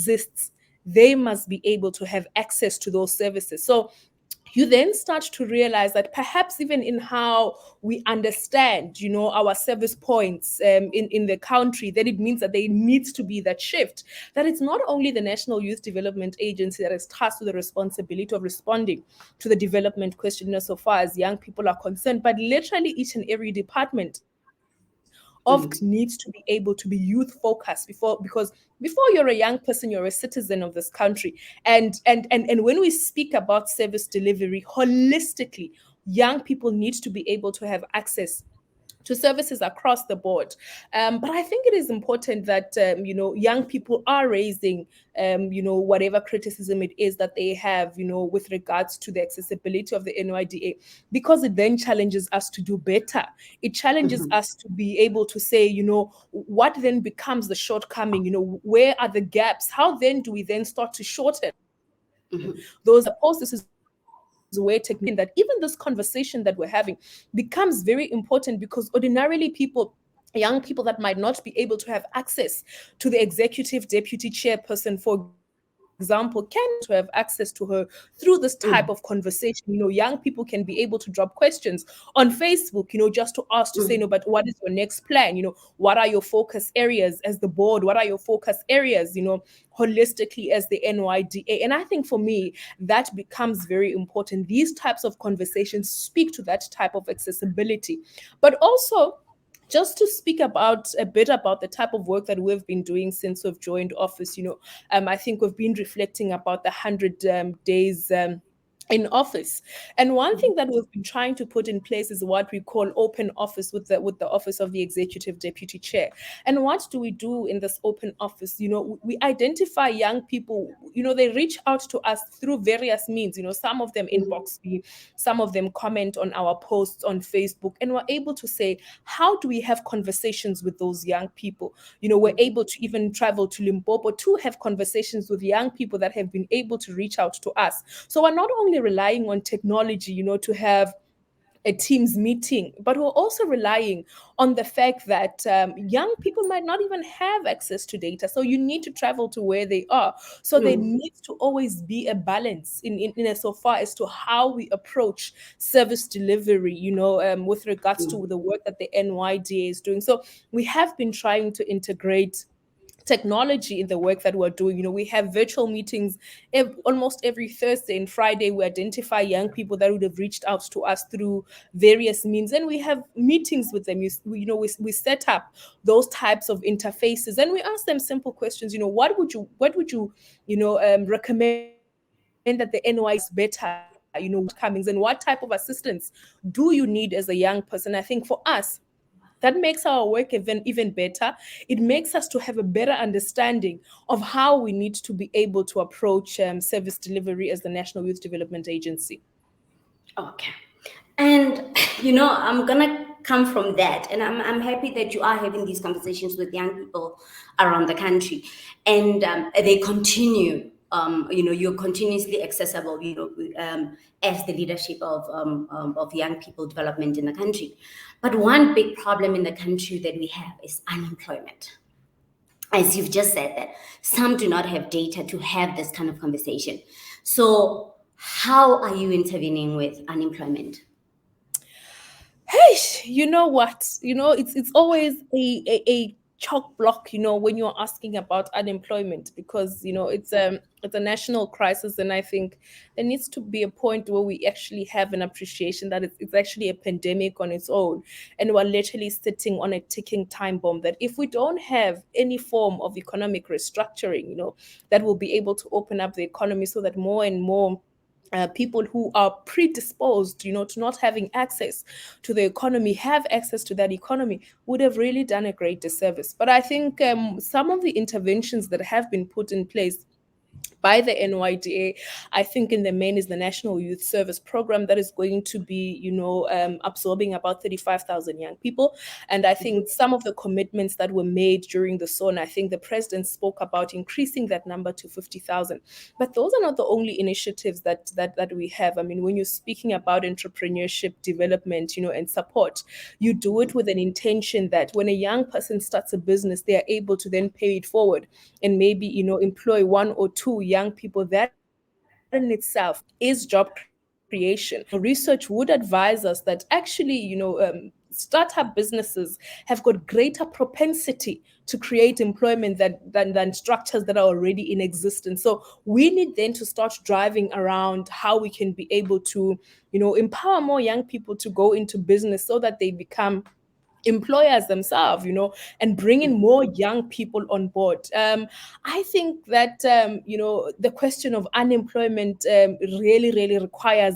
exists, they must be able to have access to those services. So you then start to realize that perhaps even in how we understand, our service points in the country, that it means that there needs to be that shift, that it's not only the National Youth Development Agency that is tasked with the responsibility of responding to the development question so far as young people are concerned, but literally each and every department of needs to be able to be youth focused because before you're a young person, you're a citizen of this country. And when we speak about service delivery holistically, young people need to be able to have access to services across the board. But I think it is important that, young people are raising, whatever criticism it is that they have, with regards to the accessibility of the NYDA, because it then challenges us to do better. It challenges us to be able to say, what then becomes the shortcoming, where are the gaps? How then do we then start to shorten those processes? Where that even this conversation that we're having becomes very important, because ordinarily young people that might not be able to have access to the executive deputy chairperson, for example, can to have access to her through this type of conversation. Young people can be able to drop questions on Facebook, just to ask to say, no, but what is your next plan? What are your focus areas as the board? What are your focus areas, holistically as the NYDA? And I think for me, that becomes very important. These types of conversations speak to that type of accessibility, but also just to speak a bit about the type of work that we've been doing since we've joined office. I think we've been reflecting about the 100 days in office. And one thing that we've been trying to put in place is what we call open office with the office of the Executive Deputy Chair. And what do we do in this open office? We identify young people, they reach out to us through various means. Some of them inbox me, some of them comment on our posts on Facebook, and we're able to say, how do we have conversations with those young people? We're able to even travel to Limpopo to have conversations with young people that have been able to reach out to us. So we're not only relying on technology, to have a Teams meeting, but we're also relying on the fact that young people might not even have access to data. So you need to travel to where they are. So there needs to always be a balance in so far as to how we approach service delivery, with regards to the work that the NYDA is doing. So we have been trying to integrate technology in the work that we're doing. We have virtual meetings almost every Thursday and Friday. We identify young people that would have reached out to us through various means, and we have meetings with them. We set up those types of interfaces, and we ask them simple questions. What would you recommend that the NY is better? Comings, and what type of assistance do you need as a young person? I think for us, that makes our work even better. It makes us to have a better understanding of how we need to be able to approach service delivery as the National Youth Development Agency. Okay. And, I'm going to come from that. And I'm happy that you are having these conversations with young people around the country. And they continue. You're continuously accessible, as the leadership of young people development in the country. But one big problem in the country that we have is unemployment. As you've just said, that some do not have data to have this kind of conversation. So how are you intervening with unemployment? Hey, you know what? It's always a chalk block, when you're asking about unemployment, because it's a national crisis, and I think there needs to be a point where we actually have an appreciation that it's actually a pandemic on its own, and we're literally sitting on a ticking time bomb, that if we don't have any form of economic restructuring, that will be able to open up the economy so that more and more people who are predisposed, to not having access to the economy have access to that economy, would have really done a great disservice. But I think some of the interventions that have been put in place by the NYDA. I think in the main is the National Youth Service Program that is going to be, absorbing about 35,000 young people. And I think some of the commitments that were made during the SON, I think the president spoke about increasing that number to 50,000. But those are not the only initiatives that we have. I mean, when you're speaking about entrepreneurship development, and support, you do it with an intention that when a young person starts a business, they are able to then pay it forward and maybe, employ one or two young people. That in itself is job creation. Research would advise us that actually, startup businesses have got greater propensity to create employment than structures that are already in existence. So we need then to start driving around how we can be able to, empower more young people to go into business so that they become employers themselves, and bringing more young people on board. I think that, the question of unemployment really, really requires,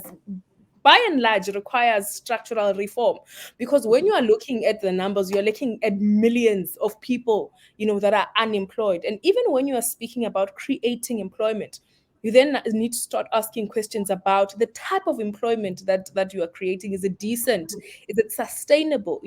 by and large, requires structural reform, because when you are looking at the numbers, you're looking at millions of people, that are unemployed. And even when you are speaking about creating employment, you then need to start asking questions about the type of employment that you are creating. Is it decent? Is it sustainable?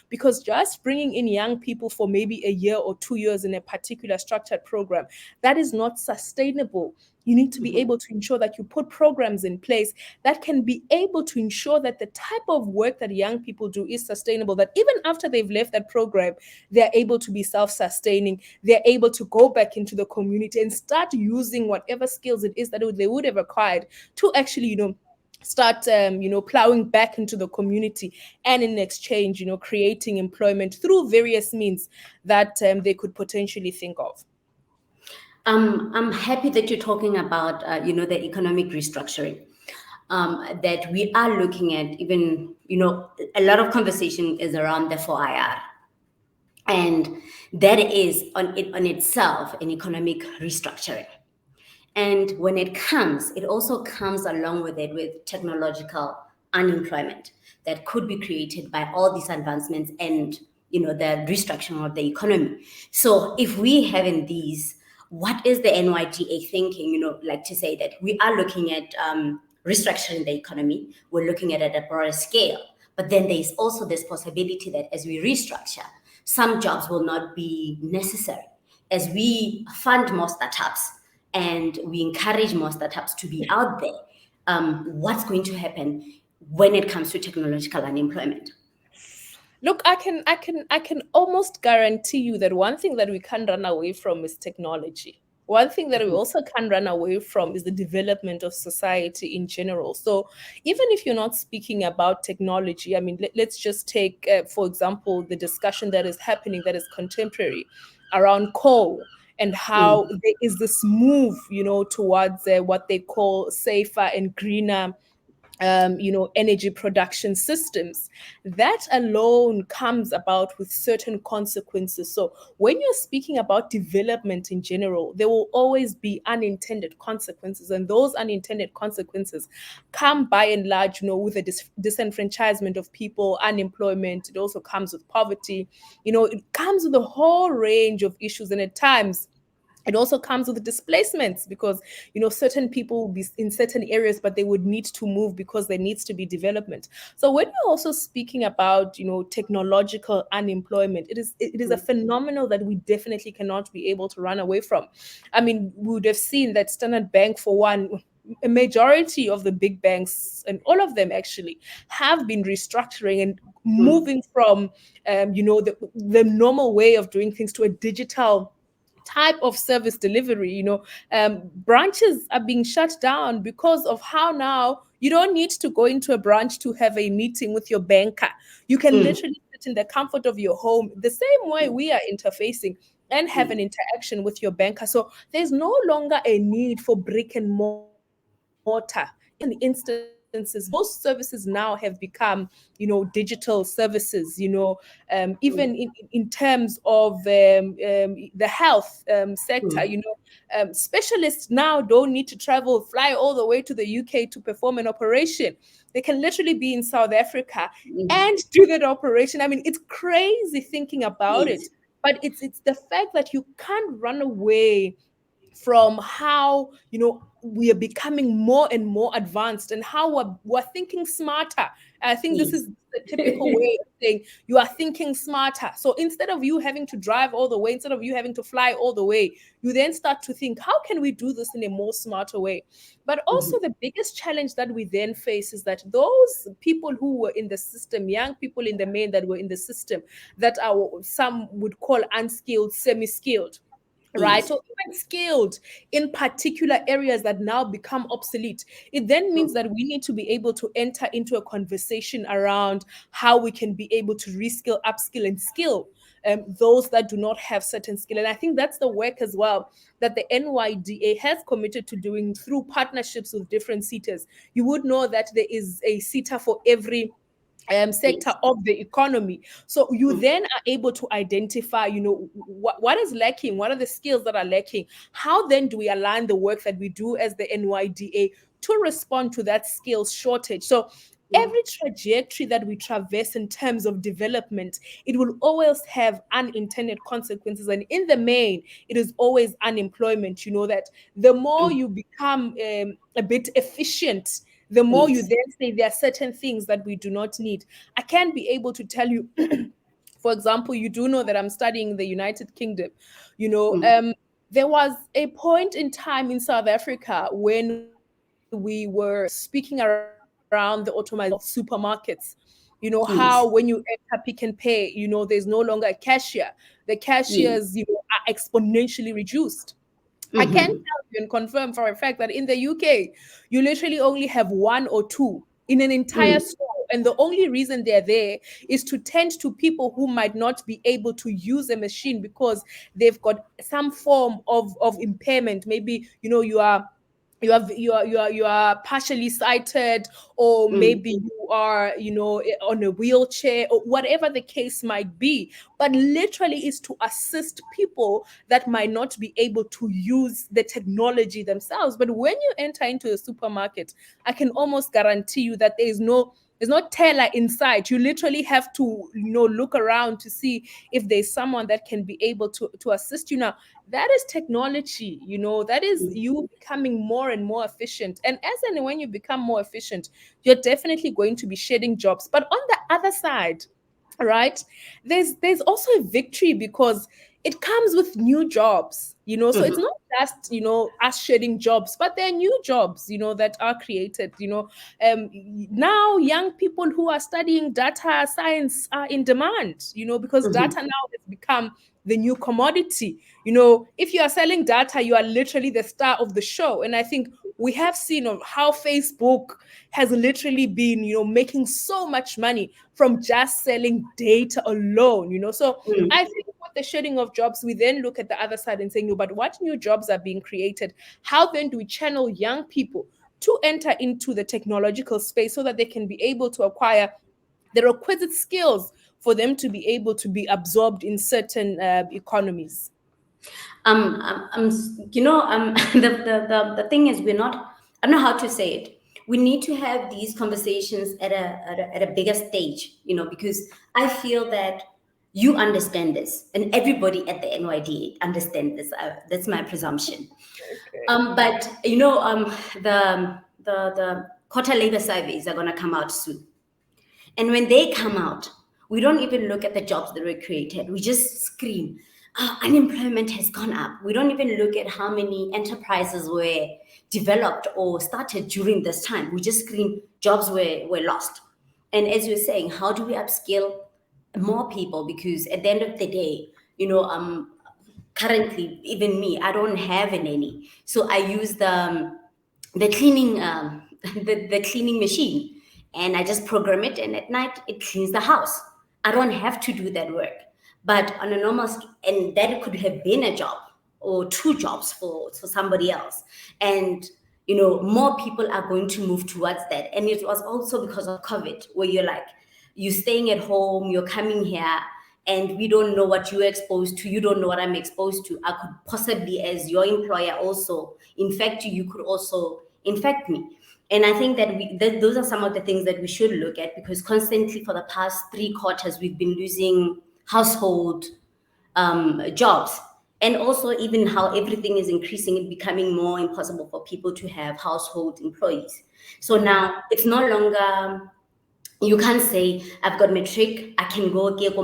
Because just bringing in young people for maybe a year or 2 years in a particular structured program, that is not sustainable. You need to be able to ensure that you put programs in place that can be able to ensure that the type of work that young people do is sustainable, that even after they've left that program, they're able to be self-sustaining, they're able to go back into the community and start using whatever skills it is that they would have acquired to actually, start plowing back into the community, and in exchange, creating employment through various means that they could potentially think of. I'm happy that you're talking about, the economic restructuring. That we are looking at. Even, a lot of conversation is around the 4IR. And that is on itself an economic restructuring. And when it also comes along with it with technological unemployment that could be created by all these advancements and, the restructuring of the economy. So if we have in these, what is the NYDA thinking? Like to say that we are looking at restructuring the economy, we're looking at it at a broader scale. But then there's also this possibility that as we restructure, some jobs will not be necessary. As we fund more startups and we encourage more startups to be out there, what's going to happen when it comes to technological unemployment? Look, I can almost guarantee you that one thing that we can't run away from is technology. One thing that we also can't run away from is the development of society in general. So even if you're not speaking about technology, I mean, let's just take, for example, the discussion that is happening that is contemporary around coal, and how there is this move, towards what they call safer and greener energy production systems. That alone comes about with certain consequences. So when you're speaking about development in general, there will always be unintended consequences, and those unintended consequences come by and large, with the disenfranchisement of people, unemployment. It also comes with poverty. It comes with a whole range of issues, and at times it also comes with displacements, because certain people will be in certain areas, but they would need to move because there needs to be development. So when we're also speaking about technological unemployment, it is a phenomenon that we definitely cannot be able to run away from. I mean, we would have seen that Standard Bank, for one, a majority of the big banks, and all of them actually, have been restructuring and moving from the normal way of doing things to a digital type of service delivery. Branches are being shut down because of how now you don't need to go into a branch to have a meeting with your banker. You can literally sit in the comfort of your home, the same way we are interfacing and have an interaction with your banker. So there's no longer a need for brick and mortar. In instances, most services now have become, digital services. Even in terms of the health sector, specialists now don't need to fly all the way to the UK to perform an operation. They can literally be in South Africa and do that operation. I mean, it's crazy thinking about it, Yes. but it's the fact that you can't run away from how, we are becoming more and more advanced, and how we're thinking smarter. I think this Yes. is the typical way of saying you are thinking smarter. So instead of you having to drive all the way, instead of you having to fly all the way, you then start to think, how can we do this in a more smarter way? But also, Mhm. the biggest challenge that we then face is that those people who were in the system, young people in the main that were in the system, that are some would call unskilled, semi-skilled, right? Yes. So even skilled in particular areas that now become obsolete, it then means that we need to be able to enter into a conversation around how we can be able to reskill, upskill, and skill those that do not have certain skill. And I think that's the work as well that the NYDA has committed to doing through partnerships with different SETAs. You would know that there is a SETA for every sector Yes. of the economy. So you Mm. then are able to identify, what is lacking, what are the skills that are lacking, how then do we align the work that we do as the NYDA to respond to that skills shortage. So Mm. every trajectory that we traverse in terms of development, it will always have unintended consequences, and in the main, it is always unemployment. You know that the more Mm. you become a bit efficient, the more you Yes. then say there are certain things that we do not need. I can't be able to tell you, for example, you do know that I'm studying in the United Kingdom. You know, Mm. there was a point in time in South Africa when we were speaking around the automation of supermarkets. You know, how Yes. when you enter Pick and Pay, there's no longer a cashier. The Yes. cashiers, are exponentially reduced. I can Mm-hmm. tell you and confirm for a fact that in the UK, you literally only have one or two in an entire Mm. store. And the only reason they're there is to tend to people who might not be able to use a machine because they've got some form of impairment. Maybe, you are partially sighted, or Mm. maybe you are, on a wheelchair, or whatever the case might be. But literally is to assist people that might not be able to use the technology themselves. But when you enter into a supermarket, I can almost guarantee you that there's no teller inside. You literally have to, look around to see if there's someone that can be able to assist you. Now, that is technology. That is Mm. you becoming more and more efficient. And as and when you become more efficient, you're definitely going to be shedding jobs. But on the other side, right, there's also a victory, because it comes with new jobs. So it's Mm-hmm. not just, us shedding jobs, but there are new jobs, that are created. Now young people who are studying data science are in demand, because Mm-hmm. data now has become the new commodity. If you are selling data, you are literally the star of the show. And I think we have seen of how Facebook has literally been, making so much money from just selling data alone. So Mm. I think with the shedding of jobs, we then look at the other side and saying, no, but what new jobs are being created? How then do we channel young people to enter into the technological space so that they can be able to acquire the requisite skills for them to be able to be absorbed in certain economies? The thing is, we're not, I don't know how to say it. We need to have these conversations at a bigger stage, because I feel that you understand this and everybody at the NYD understand this. That's my presumption. Okay. But the quarter labor surveys are going to come out soon. And when they come out, we don't even look at the jobs that were created. We just scream, unemployment has gone up. We don't even look at how many enterprises were developed or started during this time. We just scream, jobs were lost. And as you're saying, how do we upskill more people? Because at the end of the day, currently, even me, I don't have an any. So I use the cleaning the cleaning machine, and I just program it, and at night it cleans the house. I don't have to do that work. But on a and that could have been a job or two jobs for somebody else. And more people are going to move towards that. And it was also because of COVID, where you're staying at home, you're coming here, and we don't know what you're exposed to. You don't know what I'm exposed to. I could possibly, as your employer, also infect you. You could also infect me. And I think that those are some of the things that we should look at, because constantly for the past 3 quarters, we've been losing household jobs. And also even how everything is increasing and becoming more impossible for people to have household employees. So now it's no longer, you can't say I've got matric, I can go get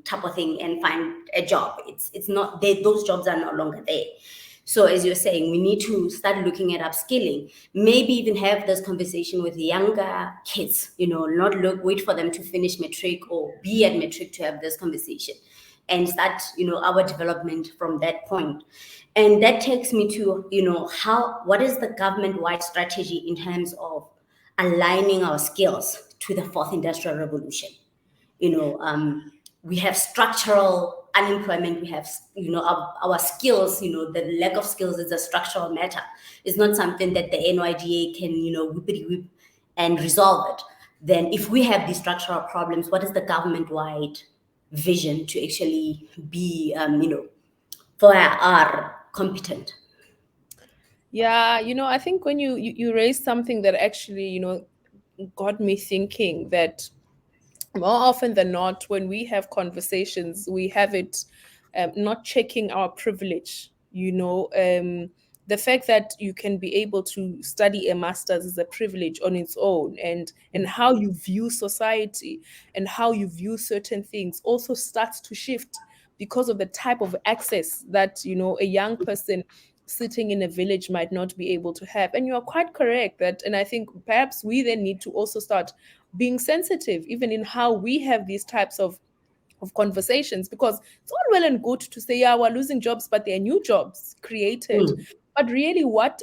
type of thing and find a job. It's not they, those jobs are no longer there. So as you're saying, we need to start looking at upskilling, maybe even have this conversation with younger kids, not wait for them to finish matric or be at matric to have this conversation, and start, our development from that point. And that takes me to, what is the government-wide strategy in terms of aligning our skills to the fourth industrial revolution? We have structural unemployment. We have, our skills, the lack of skills is a structural matter. It's not something that the NYDA can, whippity whip and resolve it. Then if we have these structural problems, what is the government-wide vision to actually be, for our competent? Yeah, I think when you raised something that actually, got me thinking that more often than not, when we have conversations, we have it not checking our privilege. The fact that you can be able to study a master's is a privilege on its own, and how you view society and how you view certain things also starts to shift because of the type of access that a young person sitting in a village might not be able to have. And you are quite correct that, and I think perhaps we then need to also start being sensitive even in how we have these types of conversations, because it's all well and good to say, yeah, we're losing jobs, but there are new jobs created. Mm. But really, what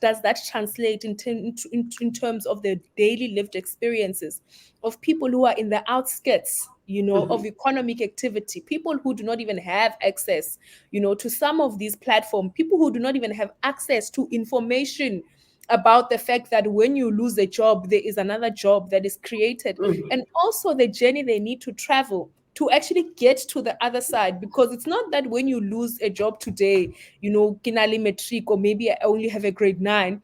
does that translate in terms of the daily lived experiences of people who are in the outskirts, of economic activity, people who do not even have access, to some of these platforms, people who do not even have access to information about the fact that when you lose a job, there is another job that is created, Mm. and also the journey they need to travel to actually get to the other side. Because it's not that when you lose a job today, kinali metric, or maybe I only have a grade 9,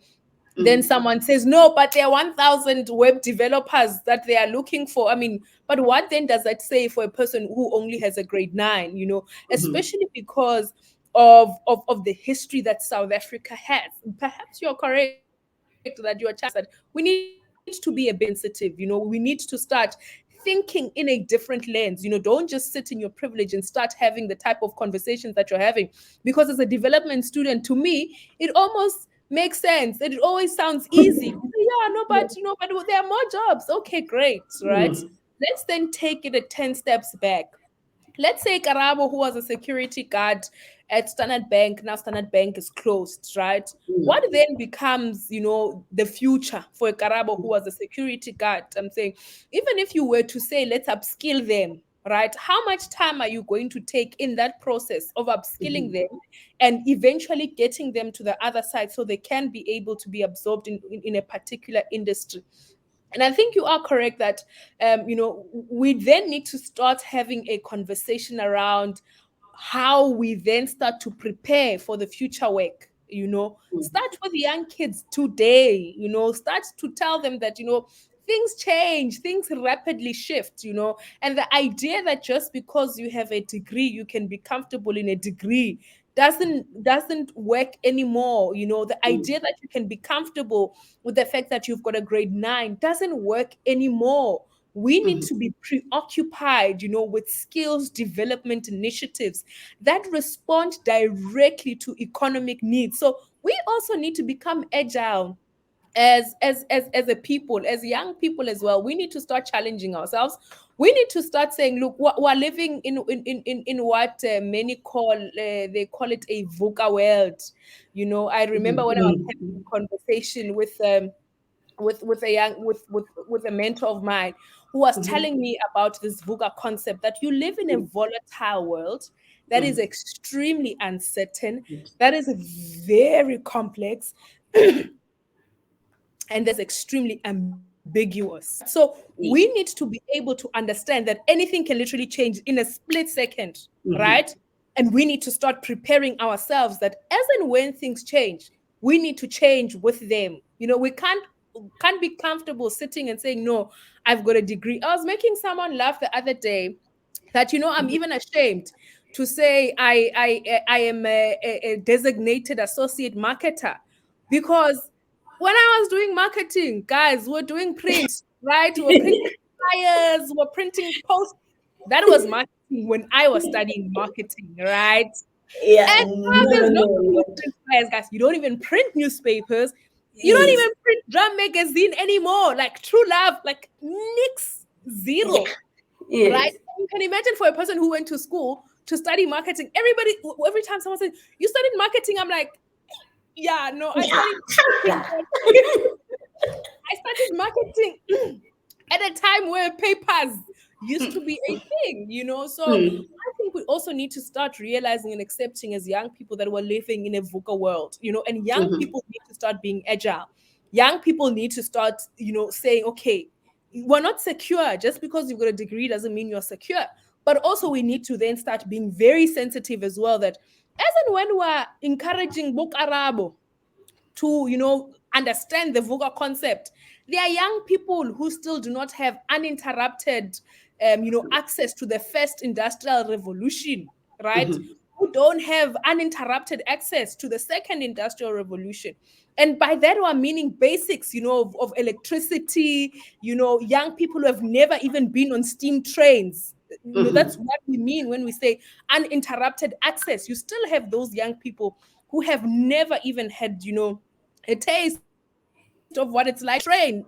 then Mm. someone says, no, but there are 1,000 web developers that they are looking for. I mean, but what then does that say for a person who only has a grade 9, especially because of the history that South Africa has? Perhaps you're correct that you're that we need to be a bit more sensitive. We need to start thinking in a different lens. Don't just sit in your privilege and start having the type of conversations that you're having. Because as a development student, to me, it almost makes sense. It always sounds easy. Yeah, no, but there are more jobs. Okay, great, right? Mm. Let's then take it 10 steps back. Let's say Karabo, who was a security guard at Standard Bank, now Standard Bank is closed, right? What Mm. then becomes, the future for a Karabo who was a security guard? I'm saying, even if you were to say, let's upskill them, right? How much time are you going to take in that process of upskilling them and eventually getting them to the other side so they can be able to be absorbed in a particular industry? And I think you are correct that, we then need to start having a conversation around how we then start to prepare for the future work. Start with young kids today, start to tell them that, things change, things rapidly shift, and the idea that just because you have a degree, you can be comfortable in a degree doesn't work anymore. The Mm. idea that you can be comfortable with the fact that you've got a grade 9 doesn't work anymore. We need Mm. to be preoccupied, with skills development initiatives that respond directly to economic needs. So we also need to become agile as a people, as young people as well. We need to start challenging ourselves. We need to start saying, look, we're living in what many call, they call it a VUCA world. I remember when I was having Mm. a conversation with a young with a mentor of mine who was Mm. telling me about this VUCA concept, that you live in a Mm. volatile world that is Mm. extremely uncertain, Mm. that is very complex, and that's extremely ambiguous. So we Yes. need to be able to understand that anything can literally change in a split second, Mhm. right? And we need to start preparing ourselves that as and when things change, we need to change with them. We can't be comfortable sitting and saying, no, I've got a degree. I was making someone laugh the other day that, I'm even ashamed. to say I am a designated associate marketer, because when I was doing marketing, guys, we're doing print, right? We're printing flyers, we're printing posts. That was marketing when I was studying marketing, right? Yeah, And now no, there's no, no no. print flyers, guys. You don't even print newspapers. You don't Yes, even print drum magazine anymore. Like True Love, like nix, yeah, zero, right? yes, You can imagine for a person who went to school to study marketing, every time someone says, you studied marketing, I'm like, yeah, no, I yeah, studied yeah. marketing. I started marketing at a time where papers used to be a thing, So Mm, I think we also need to start realizing and accepting as young people that we're living in a VUCA world, and young mhm, people need to start being agile. Young people need to start, saying, okay, we're not secure. Just because you've got a degree doesn't mean you're secure. But also we need to then start being very sensitive as well, that as and when we're encouraging book arabo to understand the VUCA concept, there are young people who still do not have uninterrupted access to the first industrial revolution, right? mhm, Who don't have uninterrupted access to the second industrial revolution. And by that we're meaning basics, of electricity, young people who have never even been on steam trains. That's mhm. what we mean when we say uninterrupted access. You still have those young people who have never even had, a taste of what it's like train,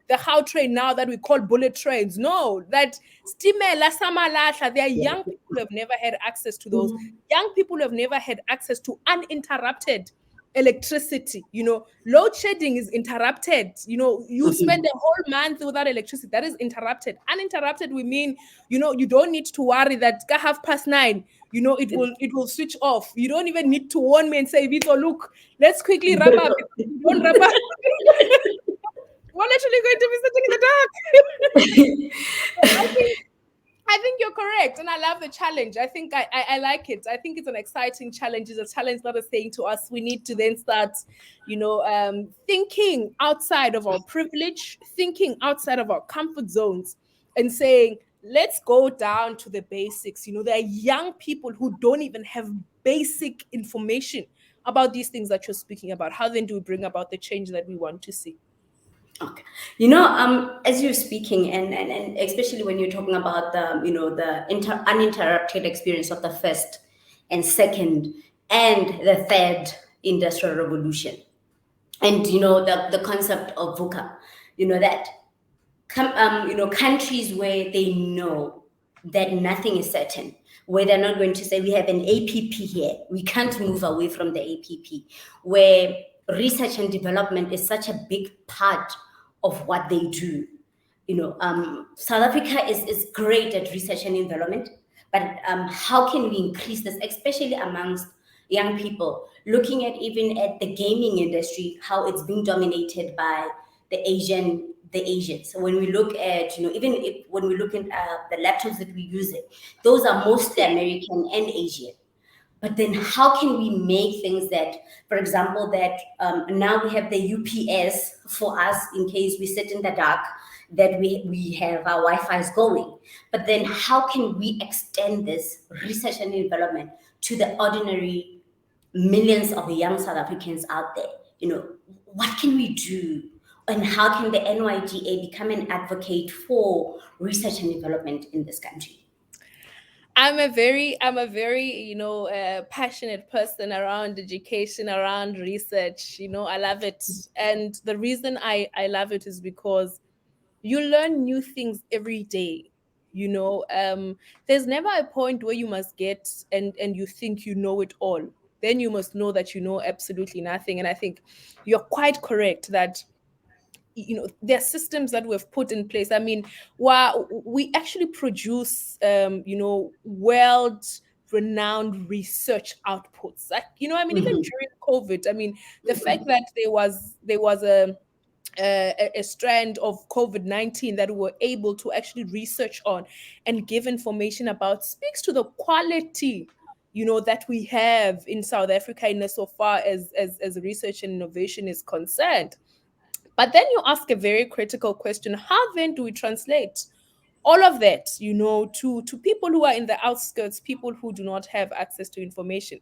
the how train now that we call bullet trains. No, that stimela samalasha. There are Yeah. young people who have never had access to those. Mhm, Young people who have never had access to uninterrupted electricity. Load shedding is interrupted. You spend mhm. a whole month without electricity. That is interrupted. Uninterrupted, we mean, you don't need to worry that 9:30, it will switch off. You don't even need to warn me and say, Vito, look, let's quickly wrap up. If you don't wrap up, we're literally going to be sitting in the dark. So I think you're correct, and I love the challenge. I think I like it. I think it's an exciting challenge. It's a challenge that is saying to us we need to then start, thinking outside of our privilege, thinking outside of our comfort zones, and saying let's go down to the basics. There are young people who don't even have basic information about these things that you're speaking about. How then do we bring about the change that we want to see? Okay. As you're speaking, and especially when you're talking about the uninterrupted experience of the first and second and the third industrial revolution, and the concept of VUCA, that countries where they know that nothing is certain, where they're not going to say we have an APP here, we can't move away from the APP, where research and development is such a big part of what they do. South Africa is great at research and development, but how can we increase this, especially amongst young people, looking at even at the gaming industry, how it's being dominated by the Asians. So when we look at, even if, when we look at the laptops that we use it, those are mostly American and Asian. But then how can we make things that, for example, that now we have the UPS for us in case we sit in the dark, that we have our Wi-Fi's going. But then how can we extend this research and development to the ordinary millions of young South Africans out there? What can we do? And how can the NYDA become an advocate for research and development in this country? I'm a very, passionate person around education, around research. I love it. And the reason I love it is because you learn new things every day. There's never a point where you must get and you think you know it all. Then you must know that you know absolutely nothing. And I think you're quite correct that there are systems that we've put in place. I mean, while we actually produce world renowned research outputs, like, I mean, even Mhm. during COVID, I mean, the fact that there was a strand of COVID-19 that we were able to actually research on and give information about speaks to the quality that we have in South Africa in so far as research and innovation is concerned. But then you ask a very critical question: how then do we translate all of that, to people who are in the outskirts, people who do not have access to information.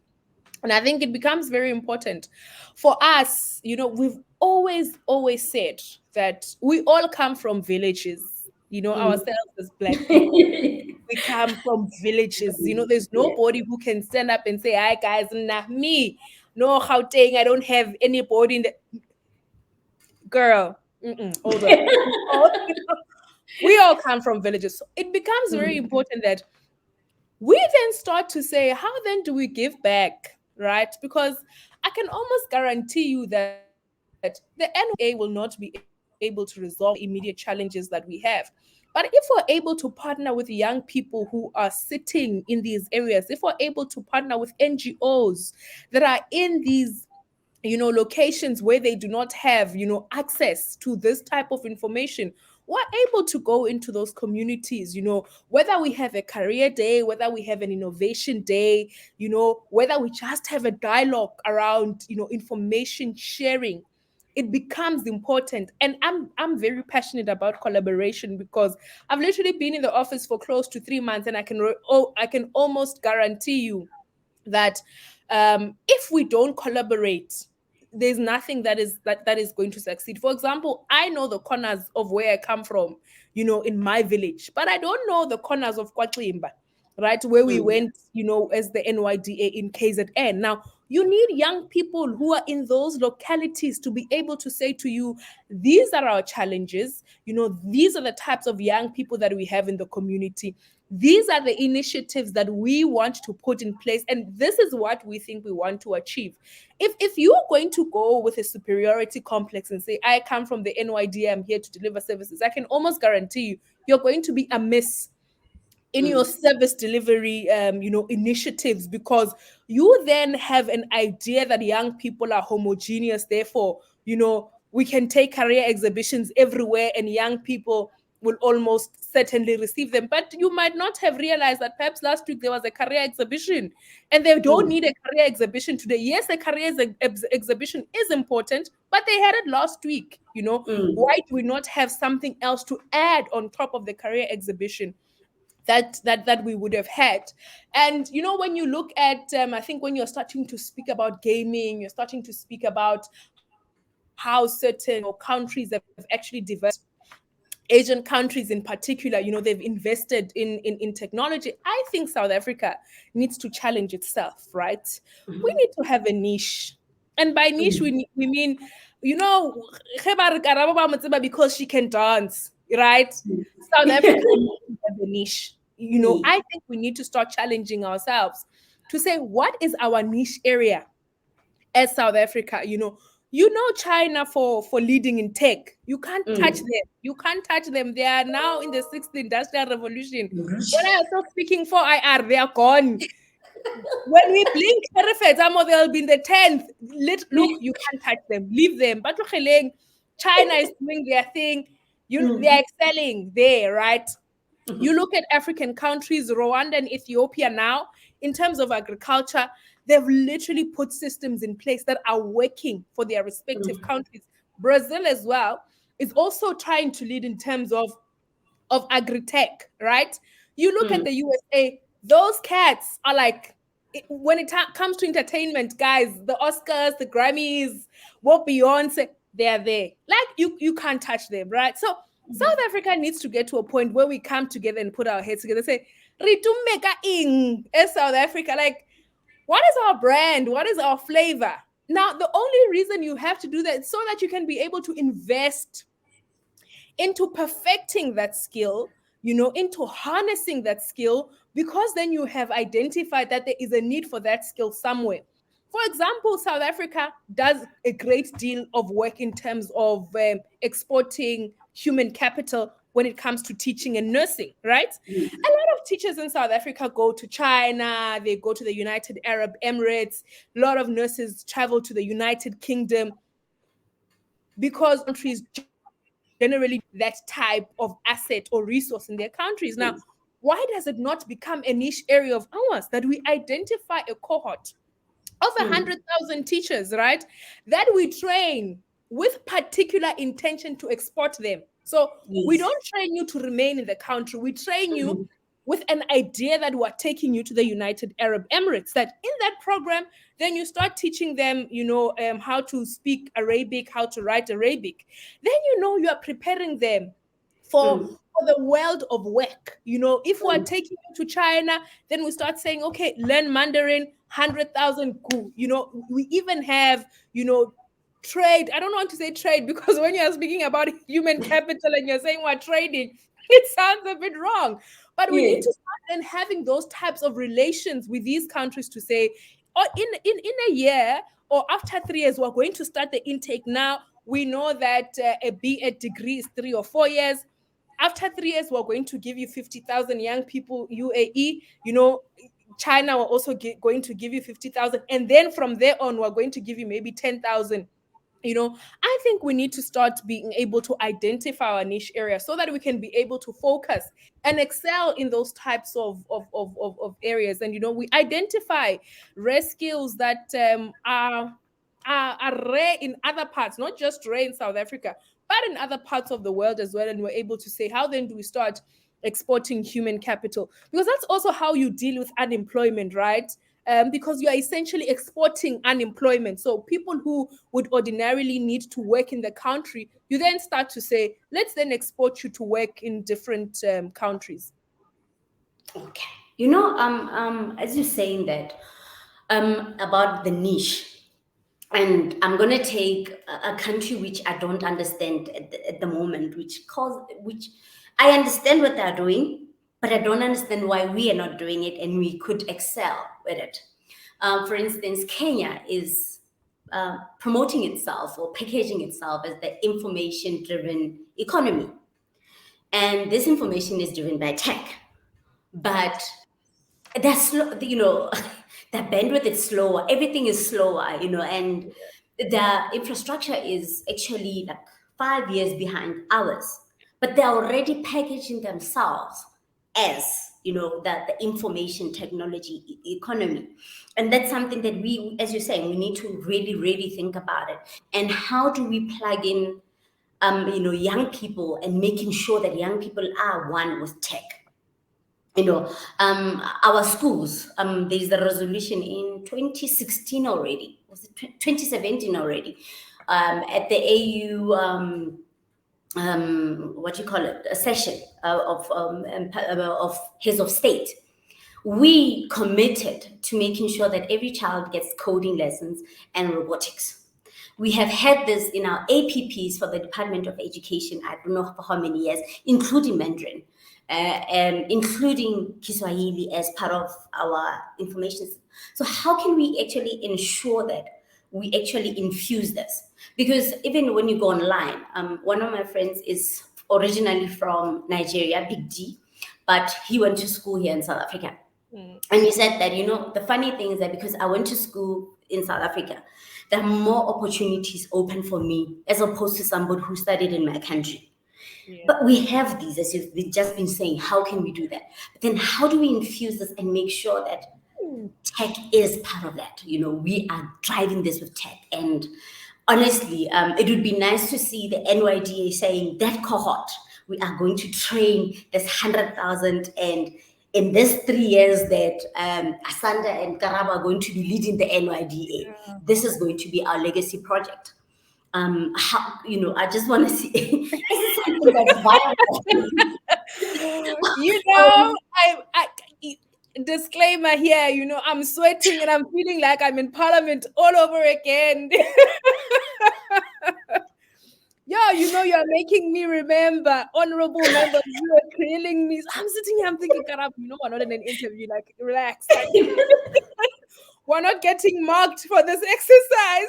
And I think it becomes very important for us. We've always said that we all come from villages, ourselves as Black people. We come from villages. There's Yeah. nobody who can stand up and say, "Hi guys, nah, me. No, Gauteng, I don't have anybody in the girl." Hold on. We all come from villages. So it becomes very important that we then start to say, how then do we give back, right? Because I can almost guarantee you that the NYDA will not be able to resolve the immediate challenges that we have. But if we're able to partner with young people who are sitting in these areas, if we're able to partner with NGOs that are in these locations where they do not have access to this type of information, we're able to go into those communities, whether we have a career day, whether we have an innovation day, whether we just have a dialogue around information sharing. It becomes important. And I'm very passionate about collaboration, because I've literally been in the office for close to 3 months, and I can almost guarantee you that if we don't collaborate, there's nothing that is going to succeed. For example, I know the corners of where I come from, in my village, but I don't know the corners of Kwaklimba, right, where we went, as the NYDA in KZN. Now, you need young people who are in those localities to be able to say to you, these are our challenges, these are the types of young people that we have in the community, these are the initiatives that we want to put in place, and this is what we think we want to achieve. If you're going to go with a superiority complex and say, I come from the NYDA, I'm here to deliver services, I can almost guarantee you're going to be amiss in your service delivery initiatives, because you then have an idea that young people are homogeneous, therefore we can take career exhibitions everywhere and young people will almost certainly receive them. But you might not have realized that perhaps last week there was a career exhibition and they don't need a career exhibition today. Yes, a career exhibition is important, but they had it last week. Why do we not have something else to add on top of the career exhibition that we would have had? And when you look at I think when you're starting to speak about gaming, you're starting to speak about how certain countries have actually developed, Asian countries in particular, they've invested in technology. I think South Africa needs to challenge itself, right? We need to have a niche. And by niche, we mean, ge ba re Karabo ba mo tseba because she can dance, right? South Africa needs to have a niche. I think we need to start challenging ourselves to say, what is our niche area as South Africa? China for leading in tech. You can't touch them. You can't touch them. They are now in the sixth industrial revolution. When I was still speaking for IR, they are gone. When we blink, they'll be in the 10th. Look, you can't touch them. Leave them. But China is doing their thing. They're excelling there, right? You look at African countries, Rwanda and Ethiopia now, in terms of agriculture, they've literally put systems in place that are working for their respective countries. Brazil as well is also trying to lead in terms of agri-tech, right? You look at the USA, those cats are like, when it comes to entertainment, guys, the Oscars, the Grammys, what Beyonce, they're there. Like, you can't touch them, right? So South Africa needs to get to a point where we come together and put our heads together and say, Ritumeka ing as South Africa. Like, what is our brand? What is our flavor? Now, the only reason you have to do that is so that you can be able to invest into perfecting that skill, into harnessing that skill, because then you have identified that there is a need for that skill somewhere. For example, South Africa does a great deal of work in terms of exporting human capital when it comes to teaching and nursing, right? A lot of teachers in South Africa go to China, they go to the United Arab Emirates, a lot of nurses travel to the United Kingdom, because countries generally that type of asset or resource in their countries. Now, why does it not become a niche area of ours that we identify a cohort of 100,000 teachers, right, that we train with particular intention to export them? So we Yes. don't train you to remain in the country. We train you Mhm. with an idea that we're taking you to the United Arab Emirates. That in that program, then you start teaching them, how to speak Arabic, how to write Arabic. Then you are preparing them for Mm. the world of work. If we're Mm. taking you to China, then we start saying, okay, learn Mandarin, 100,000 ku. We even have, trade. I don't want to say trade because when you're speaking about human capital and you're saying we're trading, it sounds a bit wrong. But we need Yes. to start then having those types of relations with these countries to say, oh, in a year or after 3 years, we're going to start the intake now. We know that a B.Ed degree is 3 or 4 years. After 3 years, we're going to give you 50,000 young people UAE. China will also going to give you 50,000. And then from there on, we're going to give you maybe 10,000. I think we need to start being able to identify our niche area so that we can be able to focus and excel in those types of areas. And we identify rare skills that are rare in other parts, not just rare in South Africa, but in other parts of the world as well. And we're able to say, how then do we start exporting human capital? Because that's also how you deal with unemployment, right? Because you are essentially exporting unemployment. So people who would ordinarily need to work in the country, you then start to say, let's then export you to work in different countries. Okay. As you're saying that about the niche, and I'm gonna take a country which I don't understand at the moment, which I understand what they're doing, but I don't understand why we are not doing it and we could excel with it. For instance, Kenya is promoting itself or packaging itself as the information-driven economy, and this information is driven by tech, but that's slow, the bandwidth is slower, everything is slower, and the infrastructure is actually like 5 years behind ours, but they're already packaging themselves as the information technology economy. And that's something that we, as you're saying, we need to really really think about it. And how do we plug in young people and making sure that young people are one with tech? Our schools, there's a resolution in 2016 already, was it 2017 already, at the AU, what you call it, a session of heads of state. We committed to making sure that every child gets coding lessons and robotics. We have had this in our APPs for the Department of Education, I don't know for how many years, including Mandarin, and including Kiswahili as part of our information. So how can we actually ensure that we actually infuse this? Because even when you go online, one of my friends is originally from Nigeria, Big D, but he went to school here in South Africa. Mm. And he said that, the funny thing is that because I went to school in South Africa, there are more opportunities open for me as opposed to somebody who studied in my country. Yeah. But we have these, as you've just been saying, how can we do that? But then how do we infuse this and make sure that tech is part of that? We are driving this with tech. And honestly, it would be nice to see the NYDA saying that cohort, we are going to train this 100,000, and in this 3 years that Asanda and Karaba are going to be leading the NYDA, Yeah. this is going to be our legacy project. How, I just want to see this is something that's viable. You know, I disclaimer here, I'm sweating and I'm feeling like I'm in parliament all over again. Yeah, you're making me remember, honorable members, you are killing me. I'm sitting here, I'm thinking, God, we're not in an interview, like, relax. Like, we're not getting marked for this exercise.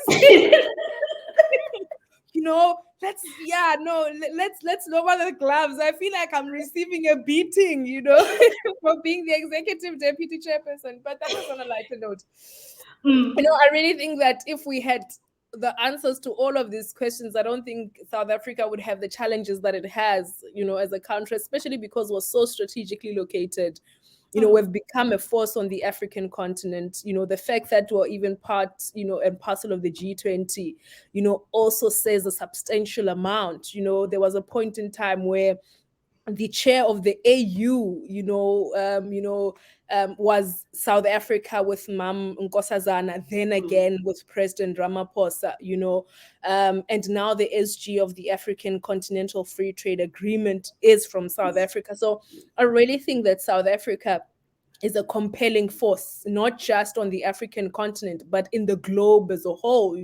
Let's lower the gloves. I feel like I'm receiving a beating, for being the executive deputy chairperson. But that was on a lighter note. I really think that if we had the answers to all of these questions, I don't think South Africa would have the challenges that it has, as a country, especially because we're so strategically located. we've become a force on the African continent. The fact that we're even part, and parcel of the G20, also says a substantial amount. There was a point in time where the chair of the AU, was South Africa with Mam Nkosazana, then again with President Ramaphosa, and now the SG of the African Continental Free Trade Agreement is from South Africa. So I really think that South Africa is a compelling force, not just on the African continent, but in the globe as a whole.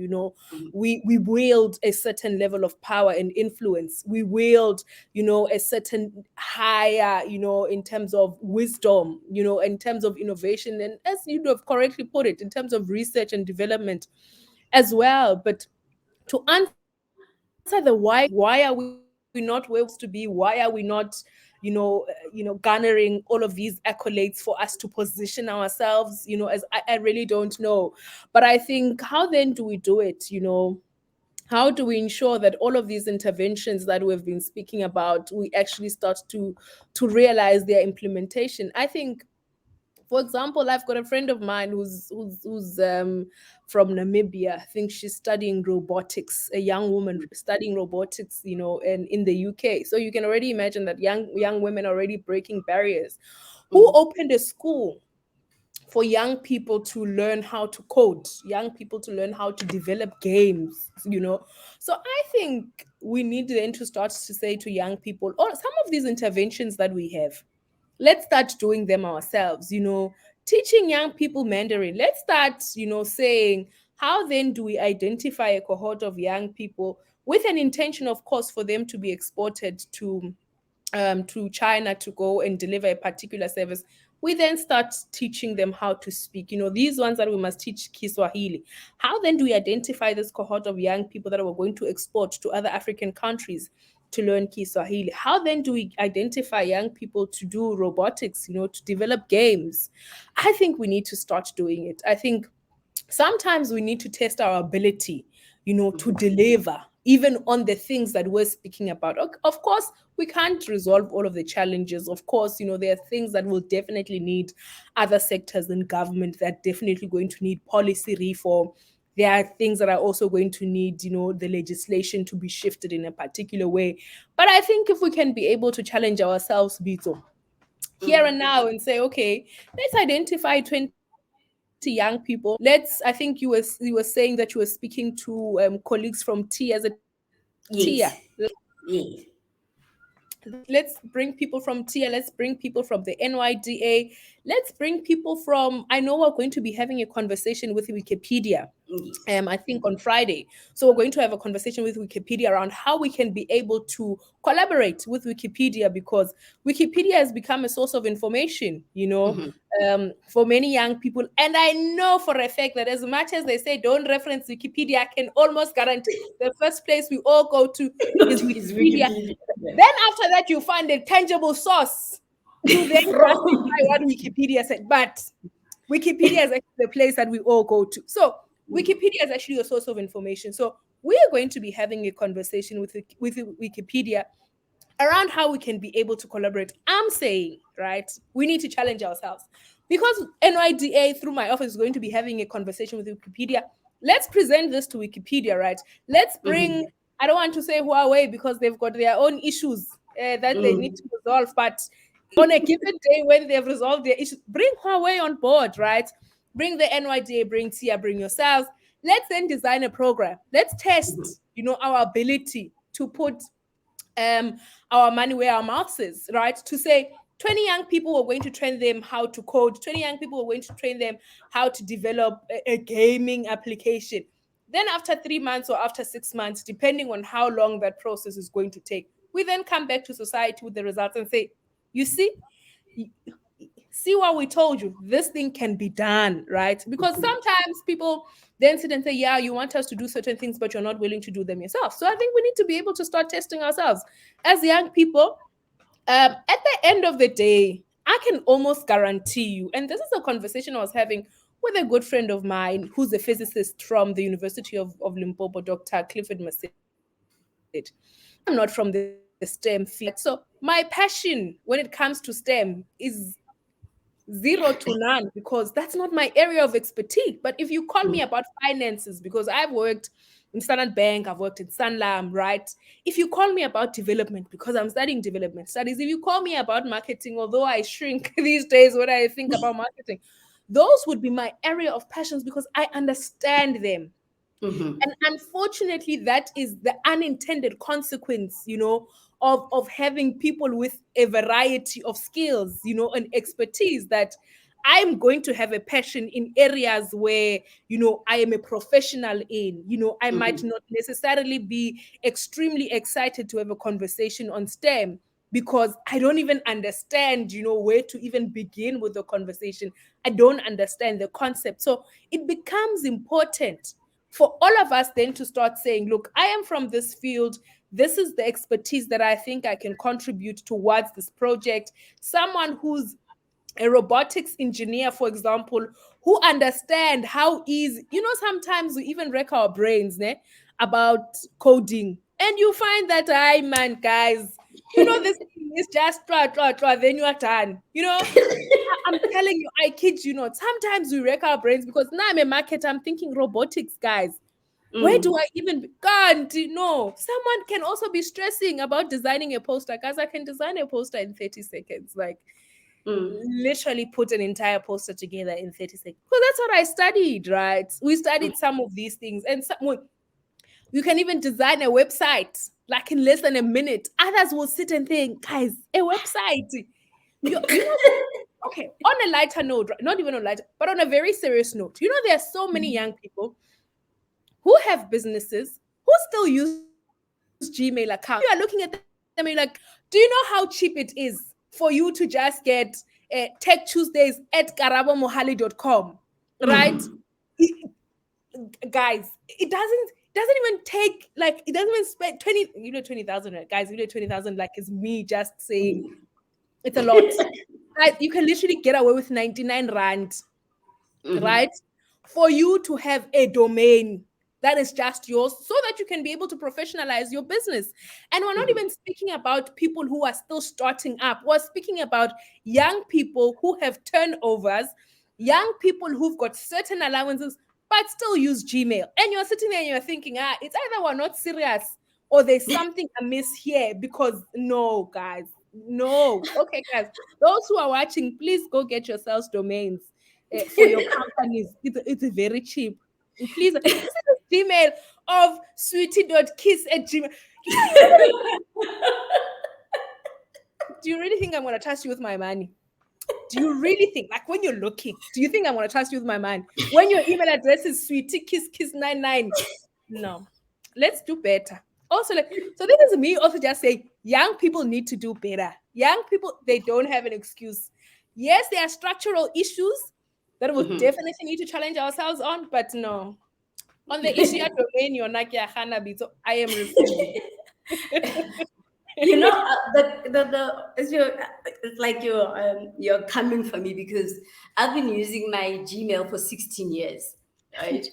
We wield a certain level of power and influence. We wield, a certain higher, in terms of wisdom, in terms of innovation, and as you have correctly put it, in terms of research and development as well. But to answer the why are we not where we supposed to be? Why are we not, garnering all of these accolades for us to position ourselves? As I really don't know. But I think, how then do we do it? How do we ensure that all of these interventions that we've been speaking about, we actually start to realize their implementation? I think, for example, I've got a friend of mine who's from Namibia. I think she's studying robotics, a young woman studying robotics, in the UK. So you can already imagine that young women are already breaking barriers. Who opened a school for young people to learn how to code, young people to learn how to develop games? So I think we need then to start to say to young people, or some of these interventions that we have, let's start doing them ourselves. Teaching young people Mandarin. Let's start, saying, how then do we identify a cohort of young people with an intention, of course, for them to be exported to China to go and deliver a particular service? We then start teaching them how to speak. These ones that we must teach Kiswahili. How then do we identify this cohort of young people that we're going to export to other African countries to learn Kiswahili? How then do we identify young people to do robotics, to develop games? I think we need to start doing it. I think sometimes we need to test our ability, to deliver, even on the things that we're speaking about. Of course, we can't resolve all of the challenges. Of course, there are things that will definitely need other sectors in government that are definitely going to need policy reform. There are things that are also going to need, the legislation to be shifted in a particular way. But I think if we can be able to challenge ourselves, Bito, here and now, and say, okay, let's identify 20 young people. I think you were saying that you were speaking to colleagues from T as a Tia. Yes. Yes. Let's bring people from TIA, let's bring people from the NYDA, let's bring people from, I know we're going to be having a conversation with Wikipedia, I think on Friday. So we're going to have a conversation with Wikipedia around how we can be able to collaborate with Wikipedia, because Wikipedia has become a source of information, for many young people. And I know for a fact that as much as they say don't reference Wikipedia, I can almost guarantee the first place we all go to is Is Wikipedia. Wikipedia. Then after that, you find a tangible source to then justify what Wikipedia said. But Wikipedia is actually the place that we all go to. So Wikipedia is actually a source of information. So we are going to be having a conversation with Wikipedia around how we can be able to collaborate. I'm saying, right, we need to challenge ourselves, because NYDA through my office is going to be having a conversation with Wikipedia. Let's present this to Wikipedia, right? Let's bring, I don't want to say Huawei because they've got their own issues that they need to resolve, but on a given day when they've resolved their issues, bring Huawei on board, right? Bring the NYDA, bring TIA, bring yourselves. Let's then design a program. Let's test, our ability to put our money where our mouth is, right? To say 20 young people, we're going to train them how to code. 20 young people, we're going to train them how to develop a gaming application. Then after 3 months or after 6 months, depending on how long that process is going to take, we then come back to society with the results and say, you see what we told you, this thing can be done, right? Because sometimes people then sit and say, yeah, you want us to do certain things, but you're not willing to do them yourself. So I think we need to be able to start testing ourselves as young people. At the end of the day, I can almost guarantee you, and this is a conversation I was having with a good friend of mine who's a physicist from the University of Limpopo, Dr. Clifford Masid. I'm not from the STEM field. So my passion when it comes to STEM is zero to none, because that's not my area of expertise. But if you call me about finances, because I've worked in Standard Bank, I've worked in Sanlam, right? If you call me about development, because I'm studying development studies, if you call me about marketing, although I shrink these days when I think about marketing, those would be my area of passions because I understand them. And unfortunately, that is the unintended consequence, of having people with a variety of skills, and expertise, that I'm going to have a passion in areas where, I am a professional in. I might not necessarily be extremely excited to have a conversation on STEM because I don't even understand, where to even begin with the conversation. I don't understand the concept. So it becomes important for all of us then to start saying, look, I am from this field. This is the expertise that I think I can contribute towards this project. Someone who's a robotics engineer, for example, who understand how easy, sometimes we even wreck our brains about coding. And you find that, man, guys, this thing is just try, then you are done. I'm telling you, I kid you not. Sometimes we wreck our brains because now I'm a marketer. I'm thinking robotics, guys. Where do I even can't no? Someone can also be stressing about designing a poster. Guys, I can design a poster in 30 seconds. Like literally put an entire poster together in 30 seconds. Because that's what I studied, right? We studied some of these things. And you can even design a website like in less than a minute. Others will sit and think, guys, a website. Okay, on a lighter note, not even on lighter, but on a very serious note, there are so many young people who have businesses who still use Gmail accounts. You are looking at them and you're like, do you know how cheap it is for you to just get Tech Tuesdays at karabomohali.com, right? Guys, it doesn't even take, like, it doesn't even spend 20,000, right? Guys, 20,000, like, is me just saying it's a lot. Guys, you can literally get away with 99 rand, right? For you to have a domain that is just yours so that you can be able to professionalize your business. And we're not even speaking about people who are still starting up. We're speaking about young people who have turnovers, young people who've got certain allowances, but still use Gmail. And you're sitting there and you're thinking, it's either we're not serious or there's something amiss here, because no, guys, no. Okay, guys, those who are watching, please go get yourselves domains for your companies. It's very cheap. Please, this is the Gmail of sweetie.kiss@gmail. Do you really think I'm going to trust you with my money? Do you really think, like, when you're looking, do you think I'm going to trust you with my money? When your email address is sweetiekiss99? No. Let's do better. Also, so this is me also just saying, young people need to do better. Young people, they don't have an excuse. Yes, there are structural issues that we'll definitely need to challenge ourselves on, but no. On the issue of domain, you're not Hanabi, so I am refusing. It's like you're coming for me because I've been using my Gmail for 16 years, right?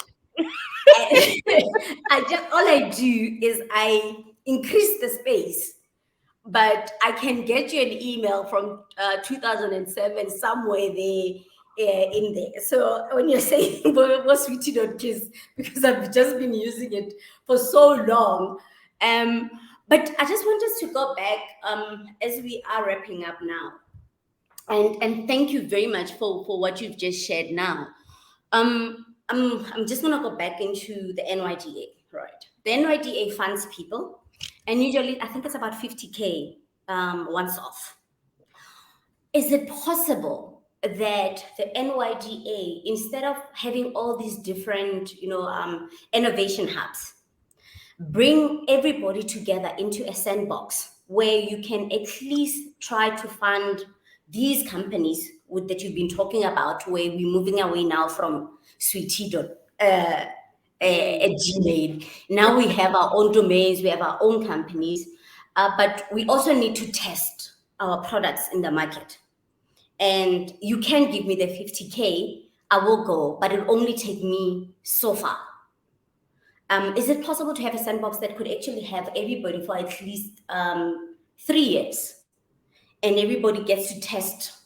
All I do is I increase the space, but I can get you an email from 2007 somewhere there. In there. So when you're saying what's sweetie.kiss, because I've just been using it for so long. But I just want us to go back as we are wrapping up now. And thank you very much for what you've just shared now. I'm just gonna go back into the NYDA, right? The NYDA funds people, and usually I think it's about 50K once off. Is it possible that the NYDA, instead of having all these different, innovation hubs, bring everybody together into a sandbox where you can at least try to fund these companies that you've been talking about, where we're moving away now from sweetie at Gmail. Now we have our own domains, we have our own companies, but we also need to test our products in the market. And you can give me the 50K, I will go, but it'll only take me so far. Is it possible to have a sandbox that could actually have everybody for at least 3 years, and everybody gets to test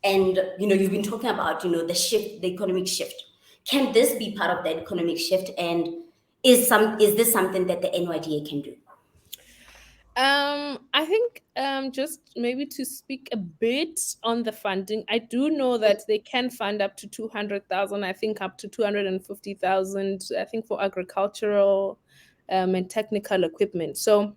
And you've been talking about the shift, the economic shift. Can this be part of that economic shift? And is this something that the NYDA can do? I think just maybe to speak a bit on the funding, I do know that they can fund up to 200,000, I think up to 250,000, I think for agricultural and technical equipment. So